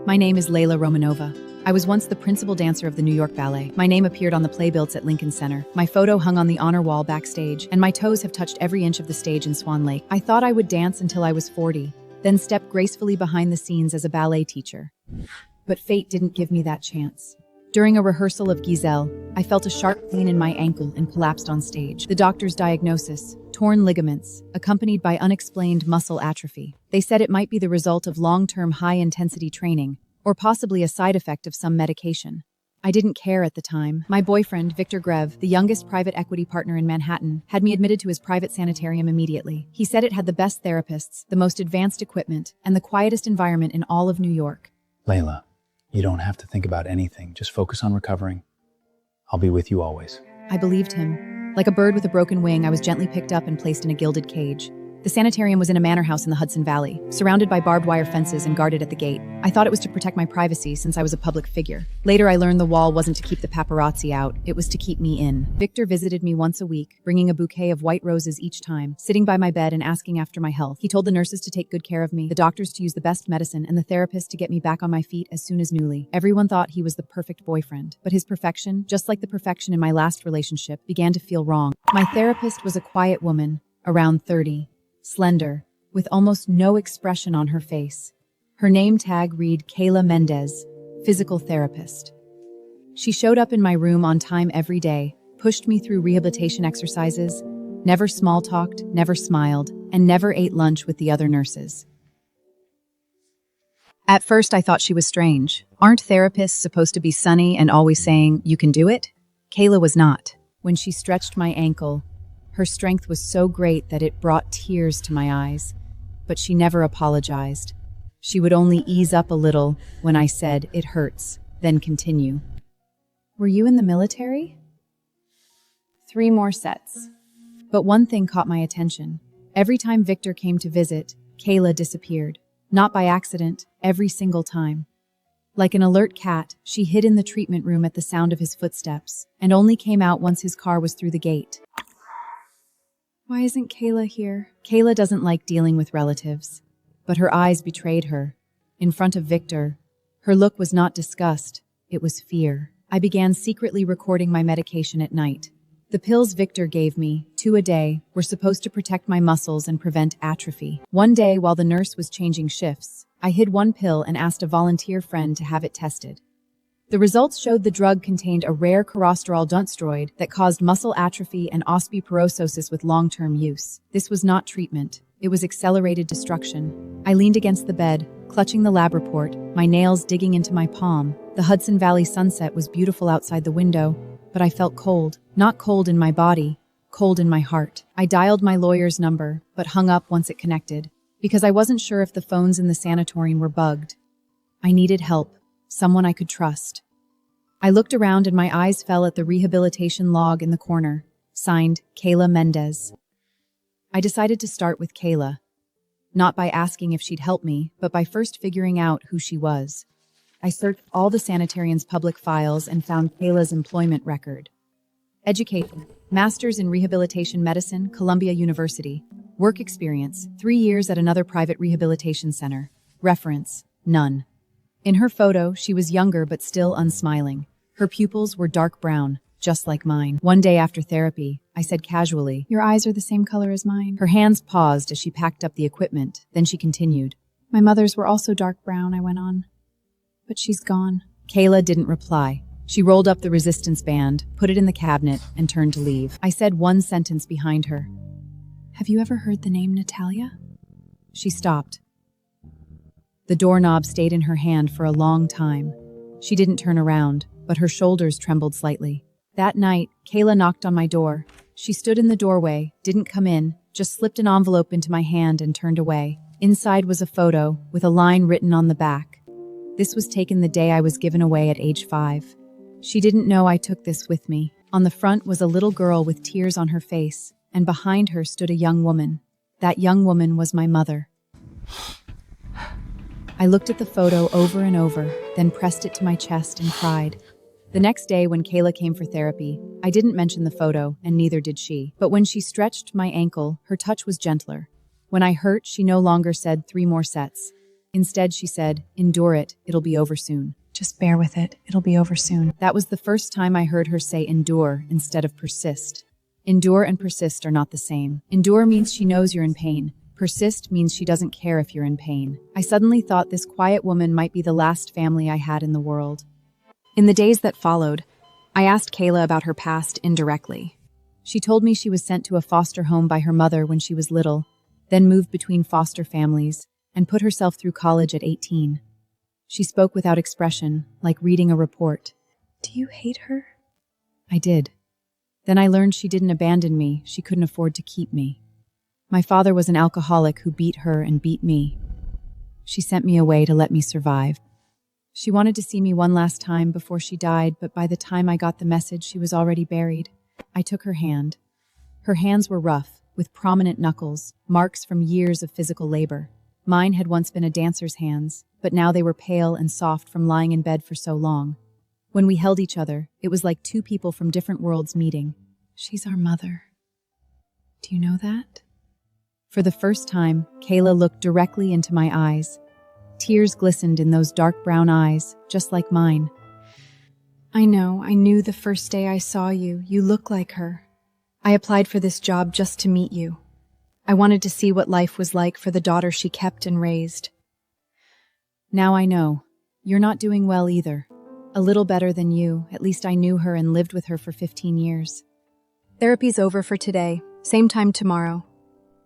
My name is Layla Romanova. I was once the principal dancer of the New York Ballet. My name appeared on the playbills at Lincoln Center. My photo hung on the honor wall backstage, and my toes have touched every inch of the stage in Swan Lake. I thought I would dance until I was 40, then step gracefully behind the scenes as a ballet teacher. But fate didn't give me that chance. During a rehearsal of Giselle, I felt a sharp pain in my ankle and collapsed on stage. The doctor's diagnosis: torn ligaments, accompanied by unexplained muscle atrophy. They said it might be the result of long-term high-intensity training, or possibly a side effect of some medication. I didn't care at the time. My boyfriend, Viktor, the youngest private equity partner in Manhattan, had me admitted to his private sanitarium immediately. He said it had the best therapists, the most advanced equipment, and the quietest environment in all of New York. Layla, you don't have to think about anything. Just focus on recovering. I'll be with you always. I believed him. Like a bird with a broken wing, I was gently picked up and placed in a gilded cage. The sanitarium was in a manor house in the Hudson Valley, surrounded by barbed wire fences and guarded at the gate. I thought it was to protect my privacy since I was a public figure. Later, I learned the wall wasn't to keep the paparazzi out, it was to keep me in. Viktor visited me once a week, bringing a bouquet of white roses each time, sitting by my bed and asking after my health. He told the nurses to take good care of me, the doctors to use the best medicine, and the therapist to get me back on my feet as soon as newly. Everyone thought he was the perfect boyfriend, but his perfection, just like the perfection in my last relationship, began to feel wrong. My therapist was a quiet woman, around 30. Slender, with almost no expression on her face. Her name tag read Kayla Mendez, physical therapist. She showed up in my room on time every day, pushed me through rehabilitation exercises, never small-talked, never smiled, and never ate lunch with the other nurses. At first, I thought she was strange. Aren't therapists supposed to be sunny and always saying, "You can do it"? Kayla was not. When she stretched my ankle, her strength was so great that it brought tears to my eyes, but she never apologized. She would only ease up a little when I said, "It hurts," then continue. "Were you in the military?" 3 more sets. But one thing caught my attention. Every time Viktor came to visit, Kayla disappeared. Not by accident, every single time. Like an alert cat, she hid in the treatment room at the sound of his footsteps, and only came out once his car was through the gate. Why isn't Kayla here? Kayla doesn't like dealing with relatives, but her eyes betrayed her. In front of Viktor, her look was not disgust, it was fear. I began secretly recording my medication at night. The pills Viktor gave me, 2 a day, were supposed to protect my muscles and prevent atrophy. One day, while the nurse was changing shifts, I hid 1 pill and asked a volunteer friend to have it tested. The results showed the drug contained a rare cholesterol steroid that caused muscle atrophy and osteoporosis with long-term use. This was not treatment. It was accelerated destruction. I leaned against the bed, clutching the lab report, my nails digging into my palm. The Hudson Valley sunset was beautiful outside the window, but I felt cold. Not cold in my body, cold in my heart. I dialed my lawyer's number, but hung up once it connected, because I wasn't sure if the phones in the sanatorium were bugged. I needed help. Someone I could trust. I looked around and my eyes fell at the rehabilitation log in the corner, signed Kayla Mendez. I decided to start with Kayla, not by asking if she'd help me, but by first figuring out who she was. I searched all the sanitarium's public files and found Kayla's employment record. Education: Master's in Rehabilitation Medicine, Columbia University. Work experience: 3 years at another private rehabilitation center. Reference: none. In her photo, she was younger but still unsmiling. Her pupils were dark brown, just like mine. One day after therapy, I said casually, "Your eyes are the same color as mine." Her hands paused as she packed up the equipment, then she continued. "My mother's were also dark brown," I went on. "But she's gone." Kayla didn't reply. She rolled up the resistance band, put it in the cabinet, and turned to leave. I said one sentence behind her. "Have you ever heard the name Natalia?" She stopped. The doorknob stayed in her hand for a long time. She didn't turn around, but her shoulders trembled slightly. That night, Kayla knocked on my door. She stood in the doorway, didn't come in, just slipped an envelope into my hand and turned away. Inside was a photo, with a line written on the back. This was taken the day I was given away at age 5. She didn't know I took this with me. On the front was a little girl with tears on her face, and behind her stood a young woman. That young woman was my mother. I looked at the photo over and over, then pressed it to my chest and cried. The next day when Kayla came for therapy, I didn't mention the photo, and neither did she. But when she stretched my ankle, her touch was gentler. When I hurt, she no longer said 3 more sets. Instead, she said, "Endure it, it'll be over soon. Just bear with it, it'll be over soon." That was the first time I heard her say endure instead of persist. Endure and persist are not the same. Endure means she knows you're in pain. Persist means she doesn't care if you're in pain. I suddenly thought this quiet woman might be the last family I had in the world. In the days that followed, I asked Kayla about her past indirectly. She told me she was sent to a foster home by her mother when she was little, then moved between foster families, and put herself through college at 18. She spoke without expression, like reading a report. "Do you hate her?" I did. Then I learned she didn't abandon me, she couldn't afford to keep me. My father was an alcoholic who beat her and beat me. She sent me away to let me survive. She wanted to see me one last time before she died, but by the time I got the message, she was already buried. I took her hand. Her hands were rough, with prominent knuckles, marks from years of physical labor. Mine had once been a dancer's hands, but now they were pale and soft from lying in bed for so long. When we held each other, it was like two people from different worlds meeting. "She's our mother. Do you know that?" For the first time, Kayla looked directly into my eyes. Tears glistened in those dark brown eyes, just like mine. "I know, I knew the first day I saw you. You look like her. I applied for this job just to meet you. I wanted to see what life was like for the daughter she kept and raised. Now I know. You're not doing well either. A little better than you, at least I knew her and lived with her for 15 years. Therapy's over for today. Same time tomorrow.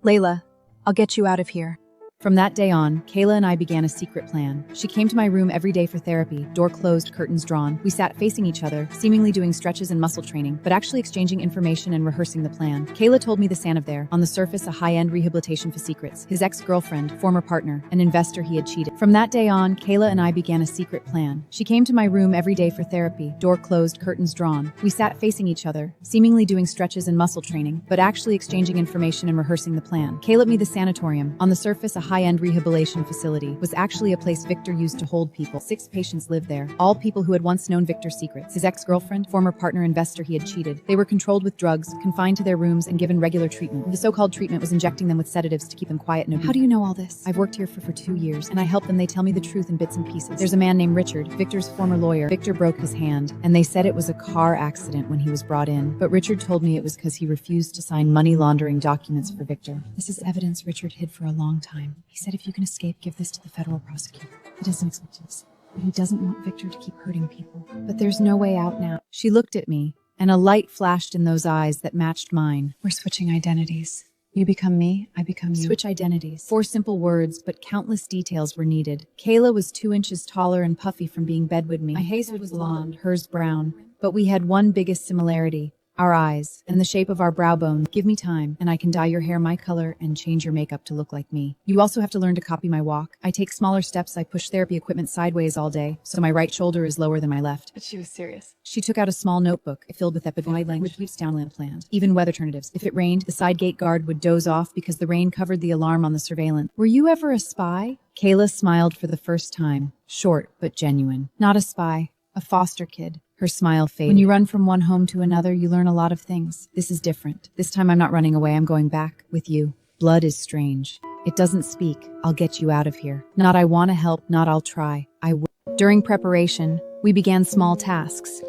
Layla, I'll get you out of here." From that day on, Kayla and I began a secret plan. She came to my room every day for therapy, door closed, curtains drawn. We sat facing each other, seemingly doing stretches and muscle training, but actually exchanging information and rehearsing the plan. Kayla told me the San of there, on the surface a high-end rehabilitation for secrets, his ex-girlfriend, former partner, an investor he had cheated. From that day on, Kayla and I began a secret plan. She came to my room every day for therapy, door closed, curtains drawn. We sat facing each other, seemingly doing stretches and muscle training, but actually exchanging information and rehearsing the plan. Kayla me the sanatorium, on the surface a high-end rehabilitation facility, was actually a place Viktor used to hold people. 6 patients lived there, all people who had once known Viktor's secrets. His ex-girlfriend, former partner, investor he had cheated. They were controlled with drugs, confined to their rooms, and given regular treatment. The so-called treatment was injecting them with sedatives to keep them quiet and obedient. "How do you know all this?" "I've worked here for 2 years, and I help them. They tell me the truth in bits and pieces. There's a man named Richard, Viktor's former lawyer. Viktor broke his hand, and they said it was a car accident when he was brought in. But Richard told me it was because he refused to sign money laundering documents for Viktor. This is evidence Richard hid for a long time. He said if you can escape, give this to the federal prosecutor. He doesn't expect this, but he doesn't want Viktor to keep hurting people. But there's no way out now." She looked at me, and a light flashed in those eyes that matched mine. "We're switching identities. You become me, I become you." Switch identities. 4 simple words, but countless details were needed. Kayla was 2 inches taller and puffy from being bedwed me. My hair was blonde, hers brown. But we had one biggest similarity. Our eyes, and the shape of our brow bone. Give me time, and I can dye your hair my color and change your makeup to look like me. You also have to learn to copy my walk. I take smaller steps, I push therapy equipment sideways all day, so my right shoulder is lower than my left. But she was serious. She took out a small notebook filled with epidemic language, leaps downland planned. Even weather alternatives. If it rained, the side gate guard would doze off because the rain covered the alarm on the surveillance. "Were you ever a spy?" Kayla smiled for the first time, short but genuine. "Not a spy, a foster kid." Her smile faded. "When you run from one home to another, you learn a lot of things. This is different. This time I'm not running away, I'm going back with you. Blood is strange. It doesn't speak. I'll get you out of here. Not I want to help, not I'll try. I will." During preparation, we began small tasks.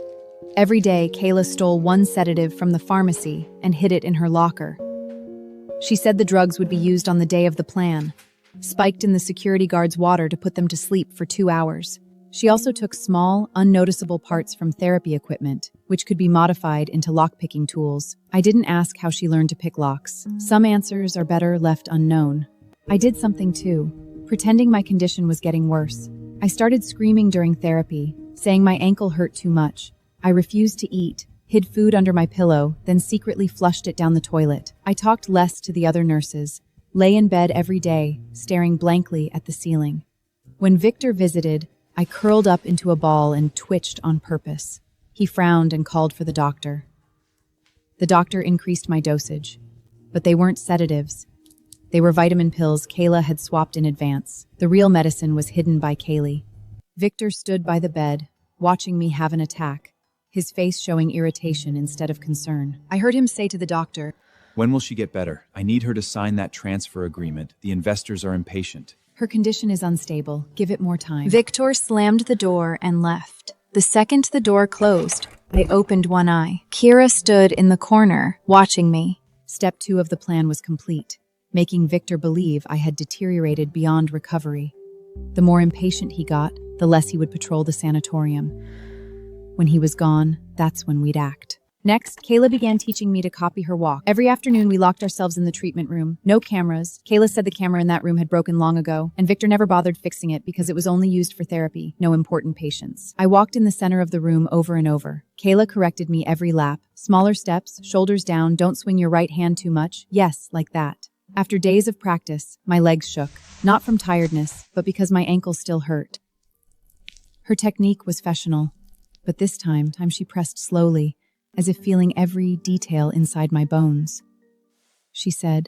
Every day, Kayla stole 1 sedative from the pharmacy and hid it in her locker. She said the drugs would be used on the day of the plan, spiked in the security guard's water to put them to sleep for 2 hours. She also took small, unnoticeable parts from therapy equipment, which could be modified into lock-picking tools. I didn't ask how she learned to pick locks. Some answers are better left unknown. I did something too, pretending my condition was getting worse. I started screaming during therapy, saying my ankle hurt too much. I refused to eat, hid food under my pillow, then secretly flushed it down the toilet. I talked less to the other nurses, lay in bed every day, staring blankly at the ceiling. When Viktor visited, I curled up into a ball and twitched on purpose. He frowned and called for the doctor. The doctor increased my dosage, but they weren't sedatives. They were vitamin pills Kayla had swapped in advance. The real medicine was hidden by Kaylee. Viktor stood by the bed, watching me have an attack, his face showing irritation instead of concern. I heard him say to the doctor, "When will she get better? I need her to sign that transfer agreement. The investors are impatient." Her condition is unstable. Give it more time. Viktor slammed the door and left. The second the door closed, I opened one eye. Kira stood in the corner, watching me. Step 2 of the plan was complete, making Viktor believe I had deteriorated beyond recovery. The more impatient he got, the less he would patrol the sanatorium. When he was gone, that's when we'd act. Next, Kayla began teaching me to copy her walk. Every afternoon, we locked ourselves in the treatment room. No cameras. Kayla said the camera in that room had broken long ago, and Viktor never bothered fixing it because it was only used for therapy, no important patients. I walked in the center of the room over and over. Kayla corrected me every lap. Smaller steps, shoulders down, don't swing your right hand too much. Yes, like that. After days of practice, my legs shook. Not from tiredness, but because my ankle still hurt. Her technique was professional, but this time she pressed slowly, as if feeling every detail inside my bones. She said,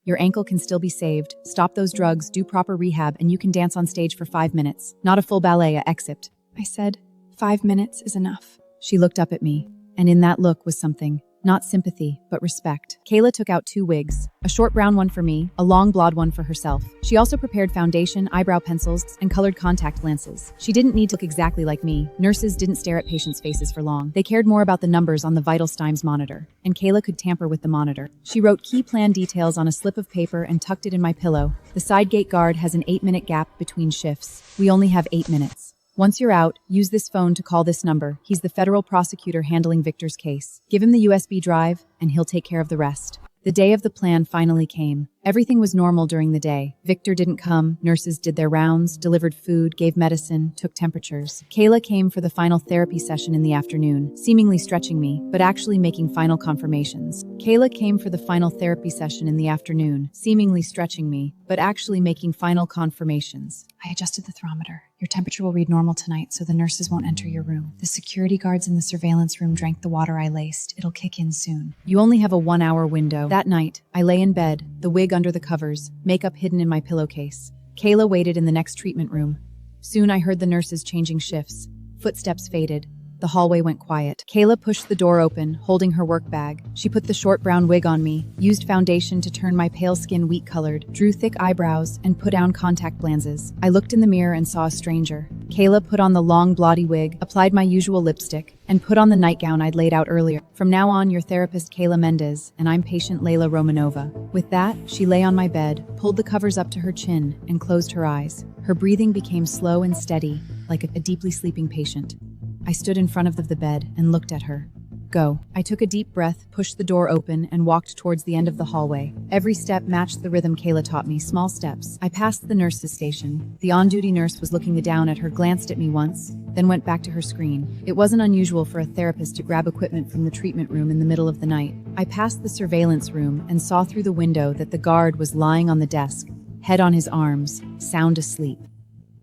"Your ankle can still be saved. Stop those drugs, do proper rehab, and you can dance on stage for 5 minutes. Not a full ballet, except." I said, 5 minutes is enough. She looked up at me, and in that look was something. Not sympathy, but respect. Kayla took out 2 wigs, a short brown one for me, a long blonde one for herself. She also prepared foundation, eyebrow pencils, and colored contact lenses. She didn't need to look exactly like me. Nurses didn't stare at patients' faces for long. They cared more about the numbers on the vital signs monitor, and Kayla could tamper with the monitor. She wrote key plan details on a slip of paper and tucked it in my pillow. The side gate guard has an 8-minute gap between shifts. We only have 8 minutes. Once you're out, use this phone to call this number. He's the federal prosecutor handling Viktor's case. Give him the USB drive, and he'll take care of the rest. The day of the plan finally came. Everything was normal during the day. Viktor didn't come, nurses did their rounds, delivered food, gave medicine, took temperatures. Kayla came for the final therapy session in the afternoon, seemingly stretching me, but actually making final confirmations. Kayla came for the final therapy session in the afternoon, seemingly stretching me, but actually making final confirmations. I adjusted the thermometer. Your temperature will read normal tonight, so the nurses won't enter your room. The security guards in the surveillance room drank the water I laced. It'll kick in soon. You only have a 1-hour window. That night, I lay in bed, the wig under the covers, makeup hidden in my pillowcase. Kayla waited in the next treatment room. Soon I heard the nurses changing shifts. Footsteps faded. The hallway went quiet. Kayla pushed the door open, holding her work bag. She put the short brown wig on me, used foundation to turn my pale skin wheat-colored, drew thick eyebrows, and put down contact lenses. I looked in the mirror and saw a stranger. Kayla put on the long, blotty wig, applied my usual lipstick, and put on the nightgown I'd laid out earlier. From now on, your therapist Kayla Mendez, and I'm patient Layla Romanova. With that, she lay on my bed, pulled the covers up to her chin, and closed her eyes. Her breathing became slow and steady, like a deeply sleeping patient. I stood in front of the bed and looked at her. Go. I took a deep breath, pushed the door open, and walked towards the end of the hallway. Every step matched the rhythm Kayla taught me, small steps. I passed the nurse's station. The on-duty nurse was looking down at her, glanced at me once, then went back to her screen. It wasn't unusual for a therapist to grab equipment from the treatment room in the middle of the night. I passed the surveillance room and saw through the window that the guard was lying on the desk, head on his arms, sound asleep.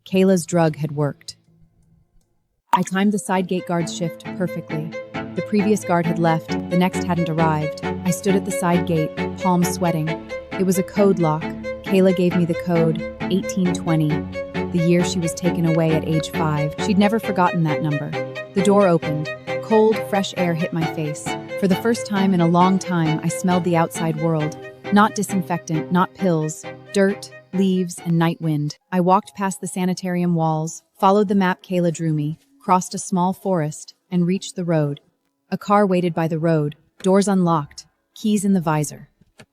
Kayla's drug had worked. I timed the side gate guard's shift perfectly. The previous guard had left, the next hadn't arrived. I stood at the side gate, palms sweating. It was a code lock. Kayla gave me the code, 1820, the year she was taken away at age 5. She'd never forgotten that number. The door opened. Cold, fresh air hit my face. For the first time in a long time, I smelled the outside world. Not disinfectant, not pills, dirt, leaves, and night wind. I walked past the sanitarium walls, followed the map Kayla drew me, crossed a small forest, and reached the road. A car waited by the road, doors unlocked, keys in the visor.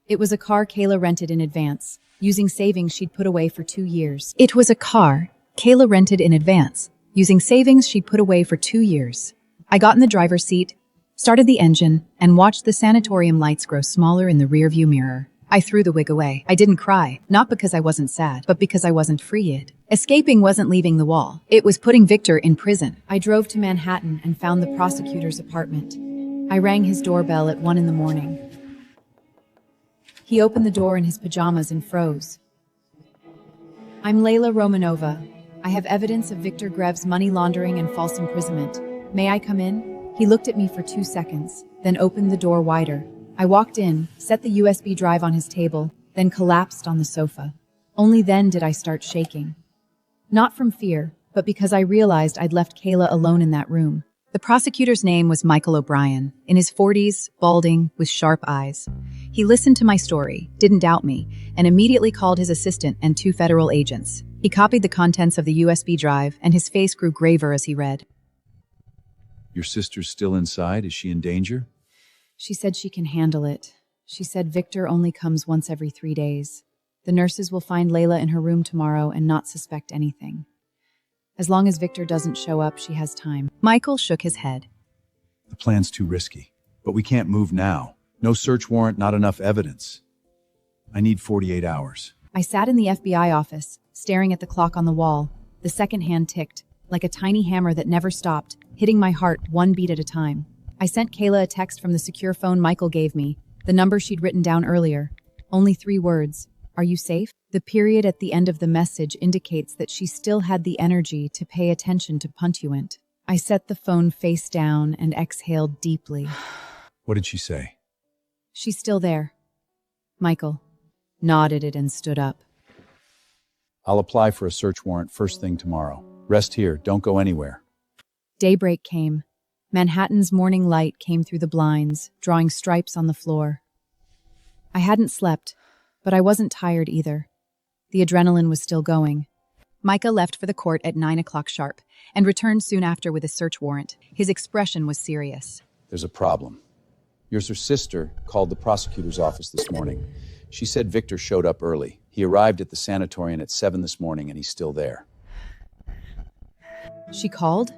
It was a car Kayla rented in advance, using savings she'd put away for 2 years. It was a car Kayla rented in advance, using savings she'd put away for 2 years. I got in the driver's seat, started the engine, and watched the sanatorium lights grow smaller in the rearview mirror. I threw the wig away. I didn't cry, not because I wasn't sad, but because I wasn't freed. Escaping wasn't leaving the wall. It was putting Viktor in prison. I drove to Manhattan and found the prosecutor's apartment. I rang his doorbell at 1 a.m. He opened the door in his pajamas and froze. I'm Layla Romanova. I have evidence of Viktor Grev's money laundering and false imprisonment. May I come in? He looked at me for 2 seconds, then opened the door wider. I walked in, set the USB drive on his table, then collapsed on the sofa. Only then did I start shaking. Not from fear, but because I realized I'd left Kayla alone in that room. The prosecutor's name was Michael O'Brien, in his 40s, balding, with sharp eyes. He listened to my story, didn't doubt me, and immediately called his assistant and 2 federal agents. He copied the contents of the USB drive, and his face grew graver as he read. Your sister's still inside? Is she in danger? She said she can handle it. She said Viktor only comes once every 3 days. The nurses will find Layla in her room tomorrow and not suspect anything. As long as Viktor doesn't show up, she has time. Michael shook his head. The plan's too risky, but we can't move now. No search warrant, not enough evidence. I need 48 hours. I sat in the FBI office, staring at the clock on the wall. The second hand ticked, like a tiny hammer that never stopped, hitting my heart 1 beat at a time. I sent Kayla a text from the secure phone Michael gave me, the number she'd written down earlier. Only 3 words. Are you safe? The period at the end of the message indicates that she still had the energy to pay attention to Puntuant. I set the phone face down and exhaled deeply. What did she say? She's still there. Michael nodded it and stood up. I'll apply for a search warrant first thing tomorrow. Rest here, don't go anywhere. Daybreak came. Manhattan's morning light came through the blinds, drawing stripes on the floor. I hadn't slept, but I wasn't tired either. The adrenaline was still going. Micah left for the court at 9 o'clock sharp and returned soon after with a search warrant. His expression was serious. There's a problem. Your sister called the prosecutor's office this morning. She said Viktor showed up early. He arrived at the sanatorium at 7 this morning and he's still there. She called?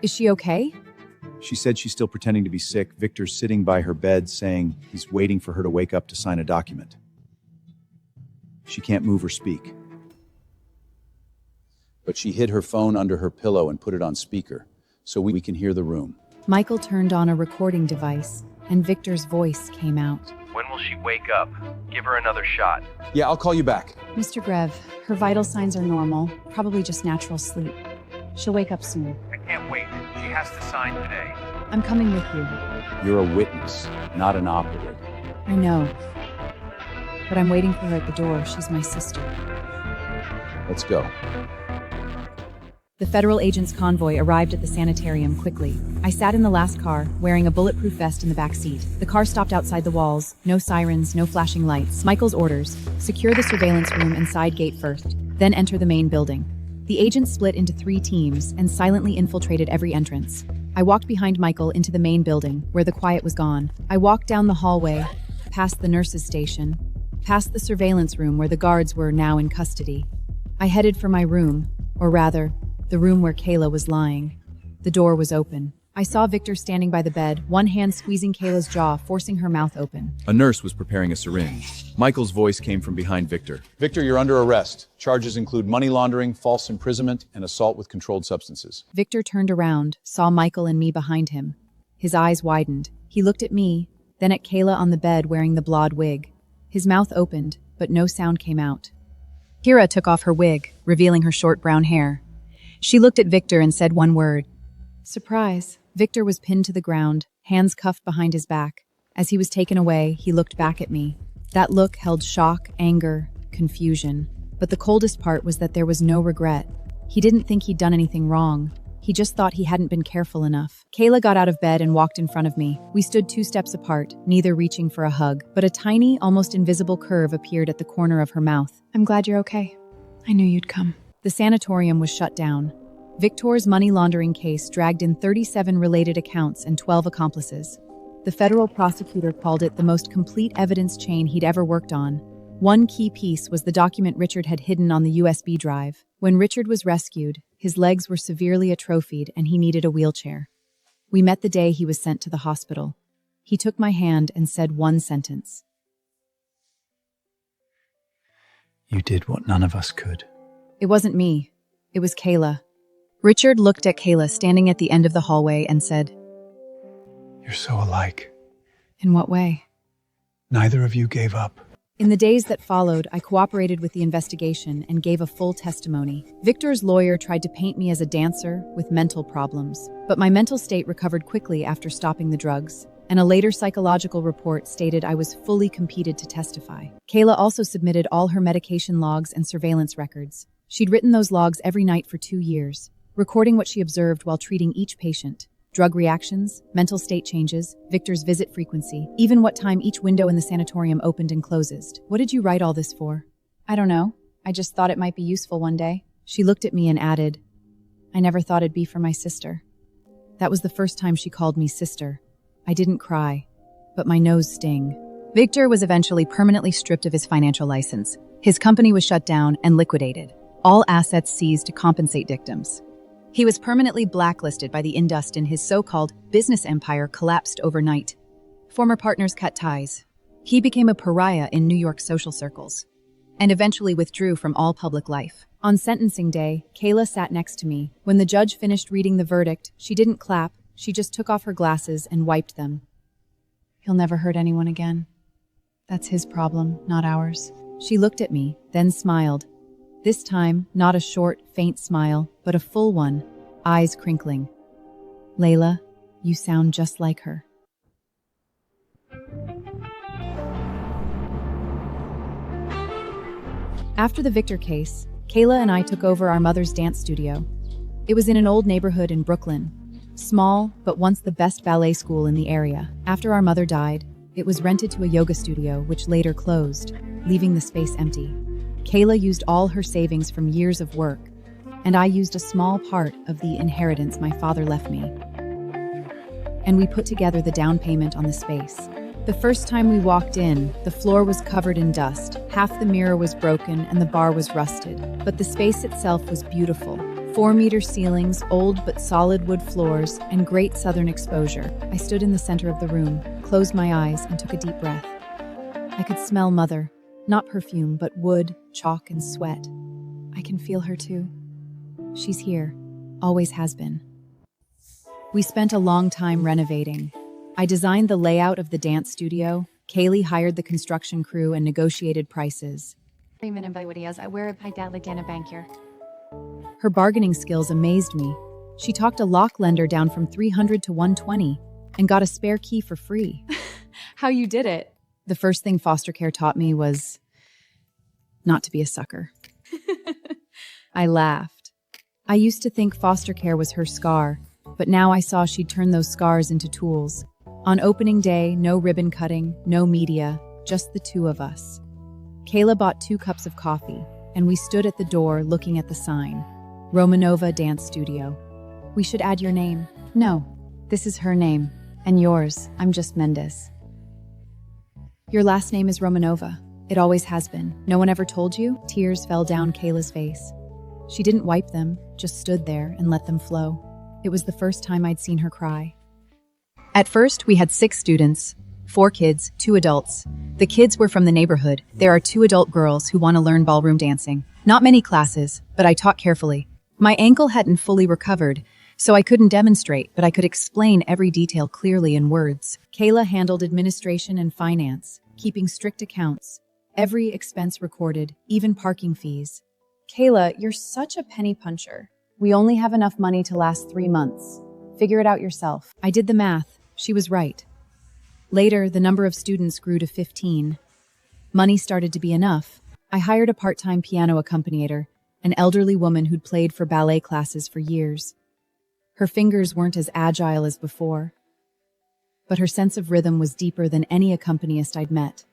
Is she okay? She said she's still pretending to be sick. Viktor's sitting by her bed saying he's waiting for her to wake up to sign a document. She can't move or speak. But she hid her phone under her pillow and put it on speaker, so we can hear the room. Michael turned on a recording device, and Viktor's voice came out. When will she wake up? Give her another shot. Yeah, I'll call you back. Mr. Grev, her vital signs are normal, probably just natural sleep. She'll wake up soon. I can't wait. She has to sign today. I'm coming with you. You're a witness, not an operative. I know. But I'm waiting for her at the door. She's my sister. Let's go. The federal agent's convoy arrived at the sanitarium quickly. I sat in the last car, wearing a bulletproof vest in the back seat. The car stopped outside the walls. No sirens, no flashing lights. Michael's orders: secure the surveillance room and side gate first, then enter the main building. The agents split into 3 teams and silently infiltrated every entrance. I walked behind Michael into the main building, where the quiet was gone. I walked down the hallway, past the nurses' station, past the surveillance room where the guards were now in custody. I headed for my room, or rather, the room where Kayla was lying. The door was open. I saw Viktor standing by the bed, one hand squeezing Kayla's jaw, forcing her mouth open. A nurse was preparing a syringe. Michael's voice came from behind Viktor. Viktor, you're under arrest. Charges include money laundering, false imprisonment, and assault with controlled substances. Viktor turned around, saw Michael and me behind him. His eyes widened. He looked at me, then at Kayla on the bed wearing the blonde wig. His mouth opened, but no sound came out. Kira took off her wig, revealing her short brown hair. She looked at Viktor and said one word. Surprise. Viktor was pinned to the ground, hands cuffed behind his back. As he was taken away, he looked back at me. That look held shock, anger, confusion. But the coldest part was that there was no regret. He didn't think he'd done anything wrong. He just thought he hadn't been careful enough. Kayla got out of bed and walked in front of me. We stood 2 steps apart, neither reaching for a hug, but a tiny, almost invisible curve appeared at the corner of her mouth. I'm glad you're okay. I knew you'd come. The sanatorium was shut down. Viktor's money laundering case dragged in 37 related accounts and 12 accomplices. The federal prosecutor called it the most complete evidence chain he'd ever worked on. One key piece was the document Richard had hidden on the USB drive. When Richard was rescued, his legs were severely atrophied and he needed a wheelchair. We met the day he was sent to the hospital. He took my hand and said one sentence. You did what none of us could. It wasn't me. It was Kayla. Richard looked at Kayla standing at the end of the hallway and said, You're so alike. In what way? Neither of you gave up. In the days that followed, I cooperated with the investigation and gave a full testimony. Viktor's lawyer tried to paint me as a dancer with mental problems, but my mental state recovered quickly after stopping the drugs, and a later psychological report stated I was fully competent to testify. Kayla also submitted all her medication logs and surveillance records. She'd written those logs every night for 2 years, recording what she observed while treating each patient. drug reactions, mental state changes, Viktor's visit frequency, even what time each window in the sanatorium opened and closed. What did you write all this for? I don't know. I just thought it might be useful one day. She looked at me and added, I never thought it'd be for my sister. That was the first time she called me sister. I didn't cry, but my nose sting. Viktor was eventually permanently stripped of his financial license. His company was shut down and liquidated. All assets seized to compensate victims. He was permanently blacklisted by the industry and his so-called business empire collapsed overnight. Former partners cut ties. He became a pariah in New York social circles and eventually withdrew from all public life. On sentencing day, Kayla sat next to me. When the judge finished reading the verdict, she didn't clap, she just took off her glasses and wiped them. He'll never hurt anyone again. That's his problem, not ours. She looked at me, then smiled. This time, not a short, faint smile, but a full one, eyes crinkling. Layla, you sound just like her. After the Viktor case, Kayla and I took over our mother's dance studio. It was in an old neighborhood in Brooklyn. Small, but once the best ballet school in the area. After our mother died, it was rented to a yoga studio, which later closed, leaving the space empty. Kayla used all her savings from years of work, and I used a small part of the inheritance my father left me. And we put together the down payment on the space. The first time we walked in, the floor was covered in dust, half the mirror was broken, and the bar was rusted. But the space itself was beautiful. 4-meter ceilings, old but solid wood floors, and great southern exposure. I stood in the center of the room, closed my eyes, and took a deep breath. I could smell Mother. Not perfume, but wood, chalk, and sweat. I can feel her too. She's here. Always has been. We spent a long time renovating. I designed the layout of the dance studio. Kaylee hired the construction crew and negotiated prices. Her bargaining skills amazed me. She talked a lock lender down from $300 to $120 and got a spare key for free. How you did it? The first thing foster care taught me was not to be a sucker. I laughed. I used to think foster care was her scar, but now I saw she'd turn those scars into tools. On opening day, no ribbon cutting, no media, just the two of us. Kayla bought 2 cups of coffee, and we stood at the door looking at the sign. Romanova Dance Studio. We should add your name. No, this is her name, and yours. I'm just Mendez. Your last name is Romanova. It always has been. No one ever told you? Tears fell down Kayla's face. She didn't wipe them, just stood there and let them flow. It was the first time I'd seen her cry. At first, we had 6 students, 4 kids, 2 adults. The kids were from the neighborhood. There are 2 adult girls who want to learn ballroom dancing. Not many classes, but I taught carefully. My ankle hadn't fully recovered, so I couldn't demonstrate, but I could explain every detail clearly in words. Kayla handled administration and finance, keeping strict accounts. Every expense recorded, even parking fees. Kayla, you're such a penny puncher. We only have enough money to last 3 months. Figure it out yourself. I did the math. She was right. Later, the number of students grew to 15. Money started to be enough. I hired a part-time piano accompaniator, an elderly woman who'd played for ballet classes for years. Her fingers weren't as agile as before, but her sense of rhythm was deeper than any accompanist I'd met.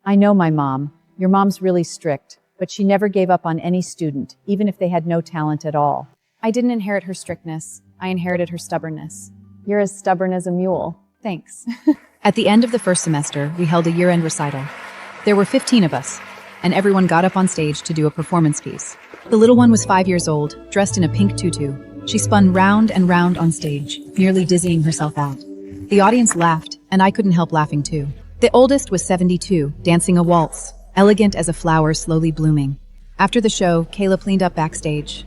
I know my mom. Your mom's really strict, but she never gave up on any student, even if they had no talent at all. I didn't inherit her strictness. I inherited her stubbornness. You're as stubborn as a mule. Thanks. At the end of the first semester, we held a year-end recital. There were 15 of us, and everyone got up on stage to do a performance piece. The little one was 5 years old, dressed in a pink tutu. She spun round and round on stage, nearly dizzying herself out. The audience laughed, and I couldn't help laughing too. The oldest was 72, dancing a waltz, elegant as a flower slowly blooming. After the show, Kayla cleaned up backstage.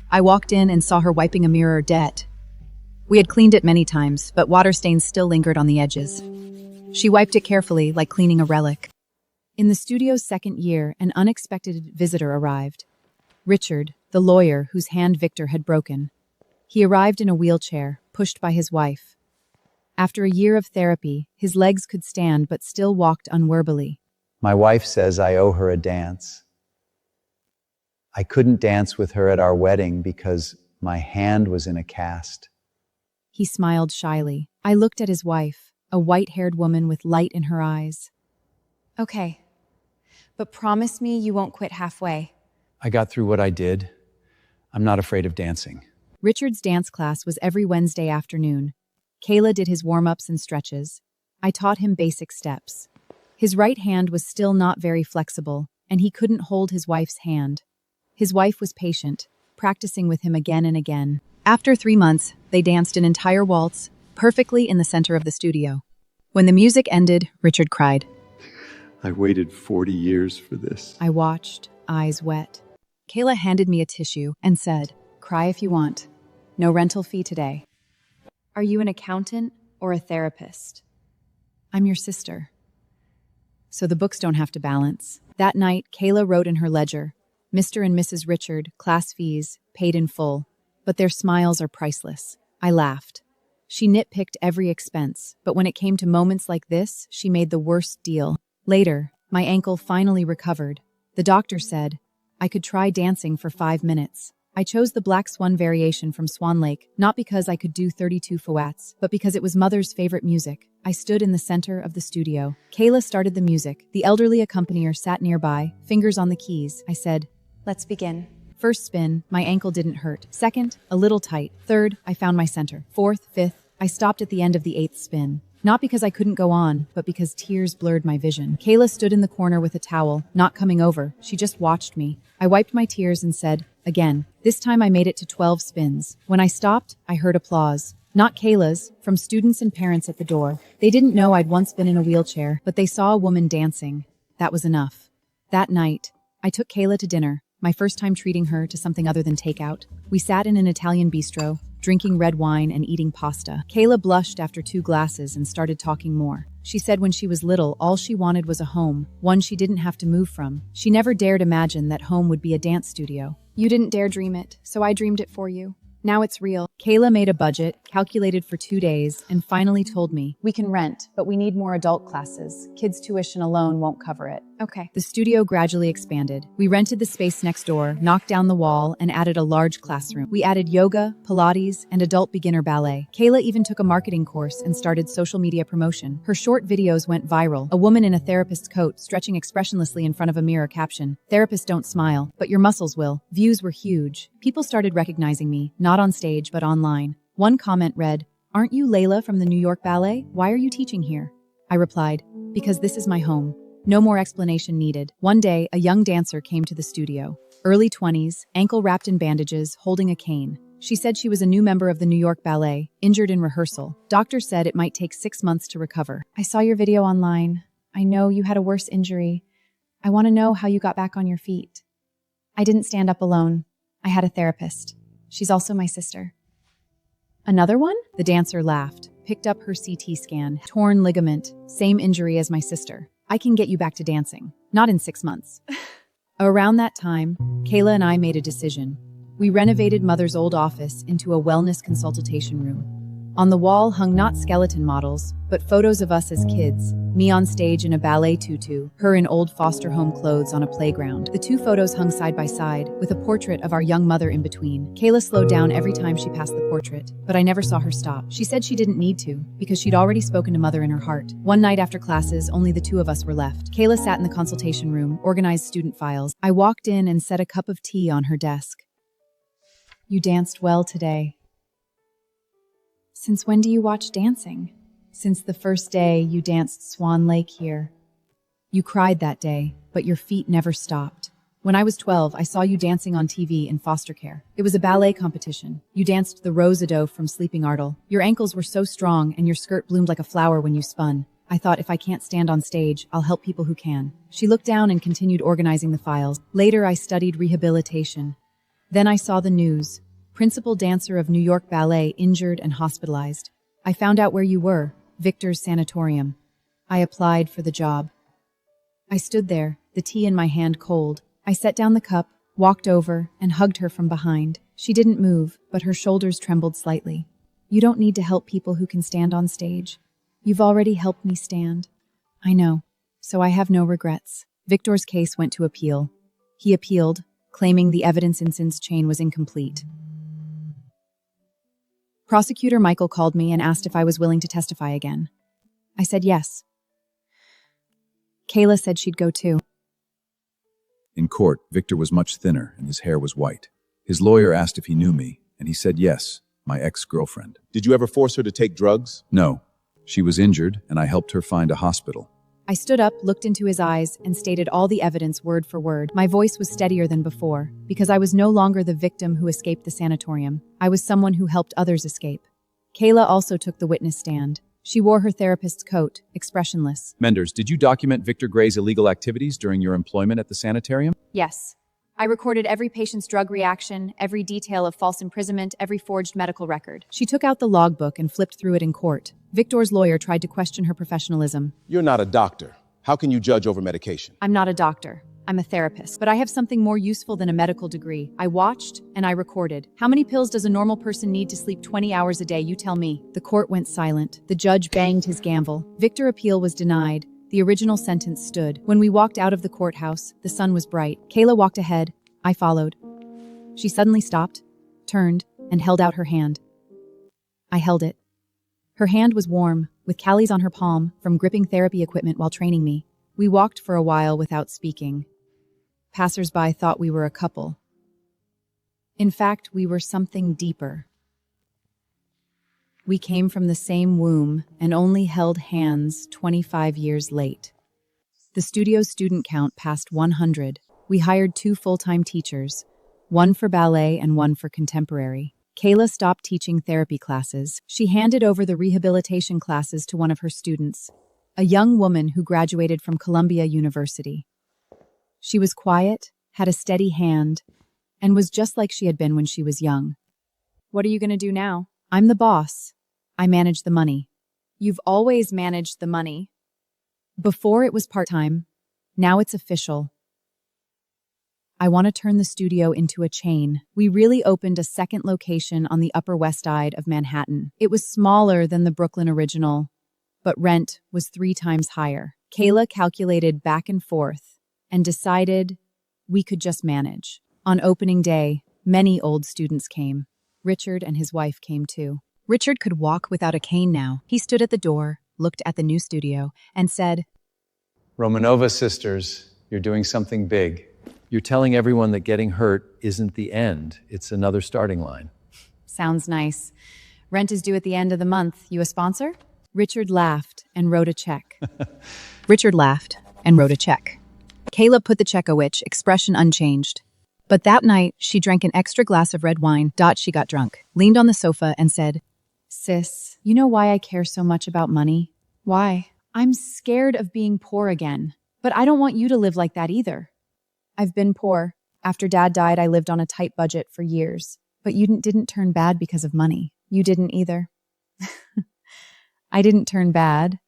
I walked in and saw her wiping a mirror dead. We had cleaned it many times, but water stains still lingered on the edges. She wiped it carefully, like cleaning a relic. In the studio's second year, an unexpected visitor arrived. Richard, the lawyer whose hand Viktor had broken. He arrived in a wheelchair, pushed by his wife. After a year of therapy, his legs could stand but still walked unwarbly. My wife says I owe her a dance. I couldn't dance with her at our wedding because my hand was in a cast. He smiled shyly. I looked at his wife, a white-haired woman with light in her eyes. Okay, but promise me you won't quit halfway. I got through what I did. I'm not afraid of dancing. Richard's dance class was every Wednesday afternoon. Kayla did his warm-ups and stretches. I taught him basic steps. His right hand was still not very flexible, and he couldn't hold his wife's hand. His wife was patient, practicing with him again and again. After 3 months, they danced an entire waltz, perfectly in the center of the studio. When the music ended, Richard cried. I waited 40 years for this. I watched, eyes wet. Kayla handed me a tissue and said, "Cry if you want. No rental fee today." Are you an accountant or a therapist? I'm your sister. So the books don't have to balance. That night, Kayla wrote in her ledger, Mr. and Mrs. Richard, class fees, paid in full, but their smiles are priceless. I laughed. She nitpicked every expense, but when it came to moments like this, she made the worst deal. Later, my ankle finally recovered. The doctor said I could try dancing for 5 minutes. I chose the Black Swan variation from Swan Lake, not because I could do 32 fouettes, but because it was Mother's favorite music. I stood in the center of the studio. Kayla started the music. The elderly accompanier sat nearby, fingers on the keys. I said, Let's begin. First spin, my ankle didn't hurt. Second, a little tight. Third, I found my center. Fourth, fifth, I stopped at the end of the 8th spin. Not because I couldn't go on, but because tears blurred my vision. Kayla stood in the corner with a towel, not coming over. She just watched me. I wiped my tears and said, again. This time I made it to 12 spins. When I stopped, I heard applause. Not Kayla's, from students and parents at the door. They didn't know I'd once been in a wheelchair, but they saw a woman dancing. That was enough. That night, I took Kayla to dinner, my first time treating her to something other than takeout. We sat in an Italian bistro, drinking red wine and eating pasta. Kayla blushed after 2 glasses and started talking more. She said when she was little, all she wanted was a home, one she didn't have to move from. She never dared imagine that home would be a dance studio. You didn't dare dream it, so I dreamed it for you. Now it's real. Kayla made a budget, calculated for 2 days, and finally told me, We can rent, but we need more adult classes. Kids' tuition alone won't cover it. Okay. The studio gradually expanded. We rented the space next door, knocked down the wall, and added a large classroom. We added yoga, Pilates, and adult beginner ballet. Kayla even took a marketing course and started social media promotion. Her short videos went viral. A woman in a therapist's coat, stretching expressionlessly in front of a mirror, caption, "Therapists don't smile, but your muscles will." Views were huge. People started recognizing me, not on stage, but online. One comment read, "Aren't you Layla from the New York Ballet? Why are you teaching here?" I replied, "Because this is my home." No more explanation needed. One day, a young dancer came to the studio. Early 20s, ankle wrapped in bandages, holding a cane. She said she was a new member of the New York Ballet, injured in rehearsal. Doctor said it might take 6 months to recover. I saw your video online. I know you had a worse injury. I want to know how you got back on your feet. I didn't stand up alone. I had a therapist. She's also my sister. Another one? The dancer laughed, picked up her CT scan. Torn ligament, same injury as my sister. I can get you back to dancing. Not in 6 months. Around that time, Kayla and I made a decision. We renovated Mother's old office into a wellness consultation room. On the wall hung not skeleton models, but photos of us as kids. Me on stage in a ballet tutu, her in old foster home clothes on a playground. The 2 photos hung side by side, with a portrait of our young mother in between. Kayla slowed down every time she passed the portrait, but I never saw her stop. She said she didn't need to, because she'd already spoken to Mother in her heart. One night after classes, only the 2 of us were left. Kayla sat in the consultation room, organized student files. I walked in and set a cup of tea on her desk. "You danced well today." Since when do you watch dancing? "Since the first day you danced Swan Lake here. You cried that day, but your feet never stopped. When I was 12, I saw you dancing on TV in foster care. It was a ballet competition. You danced the Rosado from Sleeping Ardle. Your ankles were so strong and your skirt bloomed like a flower when you spun. I thought if I can't stand on stage, I'll help people who can." She looked down and continued organizing the files. Later, I studied rehabilitation. Then I saw the news. Principal dancer of New York Ballet injured and hospitalized. I found out where you were, Viktor's sanatorium. I applied for the job. I stood there, the tea in my hand cold. I set down the cup, walked over, and hugged her from behind. She didn't move, but her shoulders trembled slightly. "You don't need to help people who can stand on stage. You've already helped me stand." "I know, so I have no regrets." Viktor's case went to appeal. He appealed, claiming the evidence in Sin's chain was incomplete. Prosecutor Michael called me and asked if I was willing to testify again. I said yes. Kayla said she'd go too. In court, Victor was much thinner and his hair was white. His lawyer asked if he knew me, and he said yes, my ex-girlfriend. Did you ever force her to take drugs? No. She was injured, and I helped her find a hospital. I stood up, looked into his eyes, and stated all the evidence word for word. My voice was steadier than before, because I was no longer the victim who escaped the sanatorium. I was someone who helped others escape. Kayla also took the witness stand. She wore her therapist's coat, expressionless. Menders, did you document Victor Gray's illegal activities during your employment at the sanitarium? Yes. I recorded every patient's drug reaction, every detail of false imprisonment, every forged medical record. She took out the logbook and flipped through it in court. Victor's lawyer tried to question her professionalism. You're not a doctor. How can you judge over medication? I'm not a doctor. I'm a therapist. But I have something more useful than a medical degree. I watched and I recorded. How many pills does a normal person need to sleep 20 hours a day? You tell me. The court went silent. The judge banged his gavel. Victor's appeal was denied. The original sentence stood. When we walked out of the courthouse, the sun was bright. Kayla walked ahead. I followed. She suddenly stopped, turned, and held out her hand. I held it. Her hand was warm, with callies on her palm from gripping therapy equipment while training me. We walked for a while without speaking. Passers-by thought we were a couple. In fact, we were something deeper. We came from the same womb and only held hands 25 years late. The studio's student count passed 100. We hired 2 full-time teachers, one for ballet and one for contemporary. Kayla stopped teaching therapy classes. She handed over the rehabilitation classes to one of her students, a young woman who graduated from Columbia University. She was quiet, had a steady hand, and was just like she had been when she was young. What are you going to do now? I'm the boss. I manage the money. You've always managed the money. Before it was part-time. Now it's official. I want to turn the studio into a chain. We really opened a second location on the Upper West Side of Manhattan. It was smaller than the Brooklyn original, but rent was 3 times higher. Kayla calculated back and forth and decided we could just manage. On opening day, many old students came. Richard and his wife came too. Richard could walk without a cane now. He stood at the door, looked at the new studio, and said, Romanova sisters, you're doing something big. You're telling everyone that getting hurt isn't the end. It's another starting line. Sounds nice. Rent is due at the end of the month. You a sponsor? Richard laughed and wrote a check. Richard laughed and wrote a check. Kayla put the check away, expression unchanged. But that night, she drank an extra glass of red wine. She got drunk, leaned on the sofa and said, Sis, you know why I care so much about money? why? I'm scared of being poor again. But I don't want you to live like that either. I've been poor. After Dad died, I lived on a tight budget for years. But you didn't turn bad because of money. You didn't either. I didn't turn bad.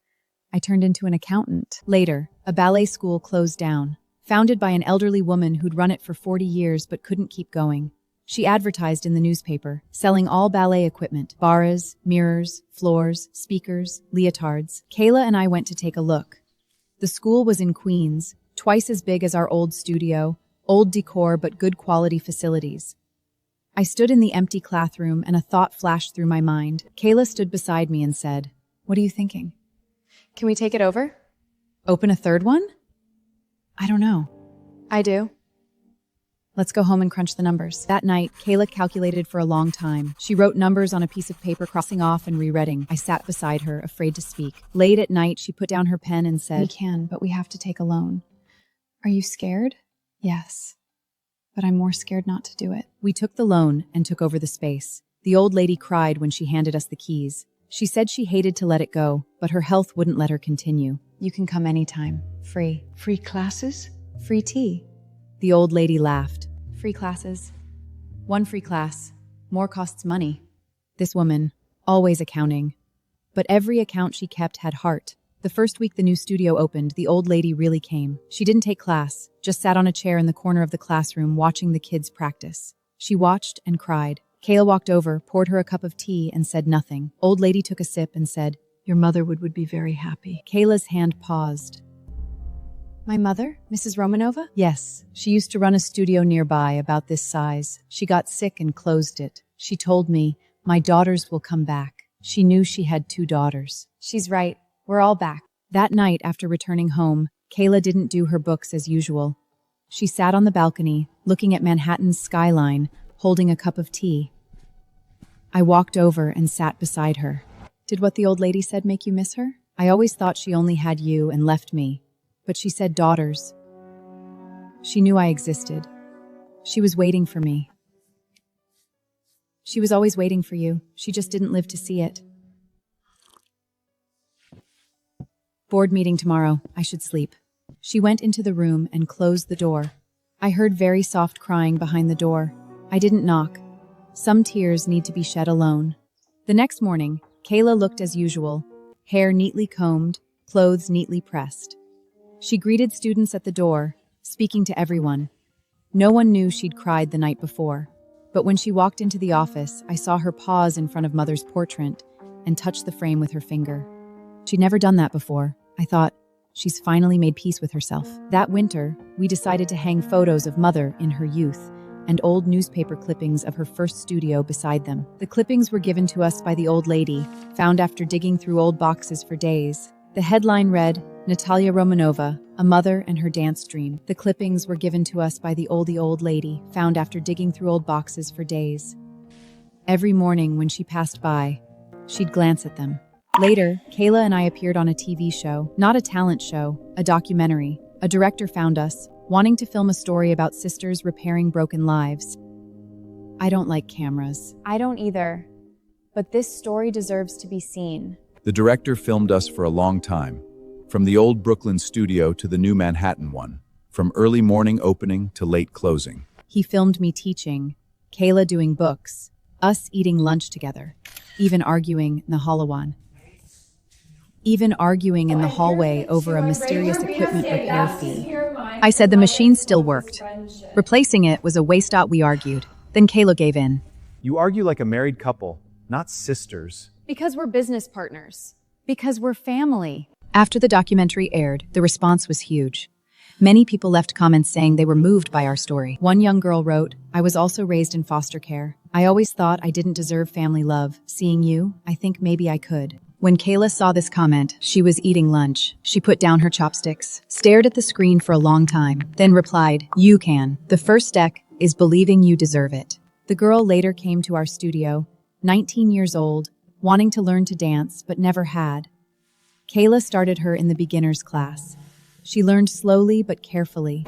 I turned into an accountant. Later, a ballet school closed down, founded by an elderly woman who'd run it for 40 years but couldn't keep going. She advertised in the newspaper, selling all ballet equipment, barras, mirrors, floors, speakers, leotards. Kayla and I went to take a look. The school was in Queens, twice as big as our old studio, old decor but good quality facilities. I stood in the empty classroom and a thought flashed through my mind. Kayla stood beside me and said, "What are you thinking? Can we take it over? Open a third one? I don't know. I do. Let's go home and crunch the numbers." That night, Kayla calculated for a long time. She wrote numbers on a piece of paper, crossing off and rereading. I sat beside her, afraid to speak. Late at night, she put down her pen and said, We can, but we have to take a loan. Are you scared? Yes. But I'm more scared not to do it. We took the loan and took over the space. The old lady cried when she handed us the keys. She said she hated to let it go, but her health wouldn't let her continue. You can come anytime. Free. Free classes? Free tea. The old lady laughed. Free classes. One free class. More costs money. This woman, always accounting. But every account she kept had heart. The first week the new studio opened, the old lady really came. She didn't take class, just sat on a chair in the corner of the classroom watching the kids practice. She watched and cried. Kayla walked over, poured her a cup of tea, and said nothing. Old lady took a sip and said, Your mother would be very happy. Kayla's hand paused. My mother? Mrs. Romanova? Yes, she used to run a studio nearby about this size. She got sick and closed it. She told me, My daughters will come back. She knew she had 2 daughters. She's right. We're all back. That night, after returning home, Kayla didn't do her books as usual. She sat on the balcony, looking at Manhattan's skyline, holding a cup of tea. I walked over and sat beside her. Did what the old lady said make you miss her? I always thought she only had you and left me, but she said daughters. She knew I existed. She was waiting for me. She was always waiting for you. She just didn't live to see it. Board meeting tomorrow. I should sleep. She went into the room and closed the door. I heard very soft crying behind the door. I didn't knock. Some tears need to be shed alone. The next morning, Kayla looked as usual, hair neatly combed, clothes neatly pressed. She greeted students at the door, speaking to everyone. No one knew she'd cried the night before, but when she walked into the office, I saw her pause in front of Mother's portrait and touch the frame with her finger. She'd never done that before. I thought, she's finally made peace with herself. That winter, we decided to hang photos of Mother in her youth and old newspaper clippings of her first studio beside them. The clippings were given to us by the old lady, found after digging through old boxes for days. The headline read, Natalia Romanova, a mother and her dance dream. The clippings were given to us by the old lady, found after digging through old boxes for days. Every morning when she passed by, she'd glance at them. Later, Kayla and I appeared on a TV show, not a talent show, a documentary. A director found us, wanting to film a story about sisters repairing broken lives. I don't like cameras. I don't either. But this story deserves to be seen. The director filmed us for a long time, from the old Brooklyn studio to the new Manhattan one, from early morning opening to late closing. He filmed me teaching, Kayla doing books, us eating lunch together, even arguing in the hallway. Even arguing in the hallway over a mysterious equipment repair fee. I said the machine still worked. Replacing it was a waste. We argued. Then Kayla gave in. You argue like a married couple, not sisters. Because we're business partners. Because we're family. After the documentary aired, the response was huge. Many people left comments saying they were moved by our story. One young girl wrote, I was also raised in foster care. I always thought I didn't deserve family love. Seeing you, I think maybe I could. When Kayla saw this comment, she was eating lunch. She put down her chopsticks, stared at the screen for a long time, then replied, You can. The first step is believing you deserve it. The girl later came to our studio, 19 years old, wanting to learn to dance but never had. Kayla started her in the beginner's class. She learned slowly but carefully.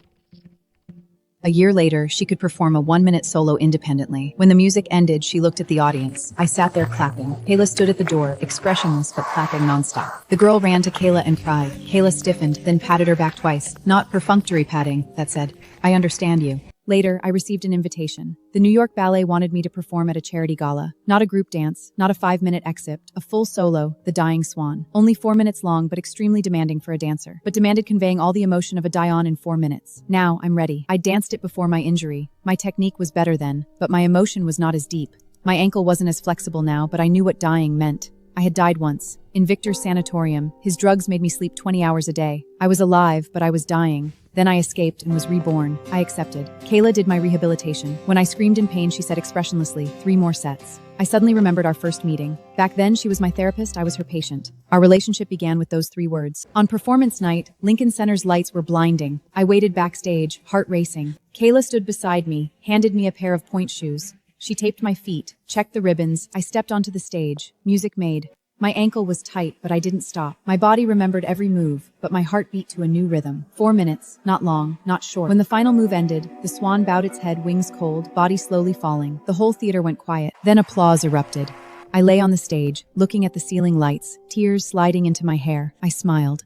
A year later, she could perform a 1-minute solo independently. When the music ended, she looked at the audience. I sat there clapping. Kayla stood at the door, expressionless but clapping nonstop. The girl ran to Kayla and cried. Kayla stiffened, then patted her back twice. Not perfunctory patting, that said, I understand you. Later, I received an invitation. The New York Ballet wanted me to perform at a charity gala. Not a group dance, not a 5-minute excerpt, a full solo, The Dying Swan. Only 4 minutes long, but extremely demanding for a dancer. But demanded conveying all the emotion of a die-on in 4 minutes. Now, I'm ready. I danced it before my injury. My technique was better then, but my emotion was not as deep. My ankle wasn't as flexible now, but I knew what dying meant. I had died once. In Viktor's sanatorium, his drugs made me sleep 20 hours a day. I was alive, but I was dying. Then I escaped and was reborn. I accepted. Kayla did my rehabilitation. When I screamed in pain, she said expressionlessly, 3 more sets. I suddenly remembered our first meeting. Back then, she was my therapist, I was her patient. Our relationship began with those 3 words. On performance night, Lincoln Center's lights were blinding. I waited backstage, heart racing. Kayla stood beside me, handed me a pair of point shoes. She taped my feet, checked the ribbons. I stepped onto the stage. Music made. My ankle was tight, but I didn't stop. My body remembered every move, but my heart beat to a new rhythm. 4 minutes, not long, not short. When the final move ended, the swan bowed its head, wings cold, body slowly falling. The whole theater went quiet. Then applause erupted. I lay on the stage, looking at the ceiling lights, tears sliding into my hair. I smiled.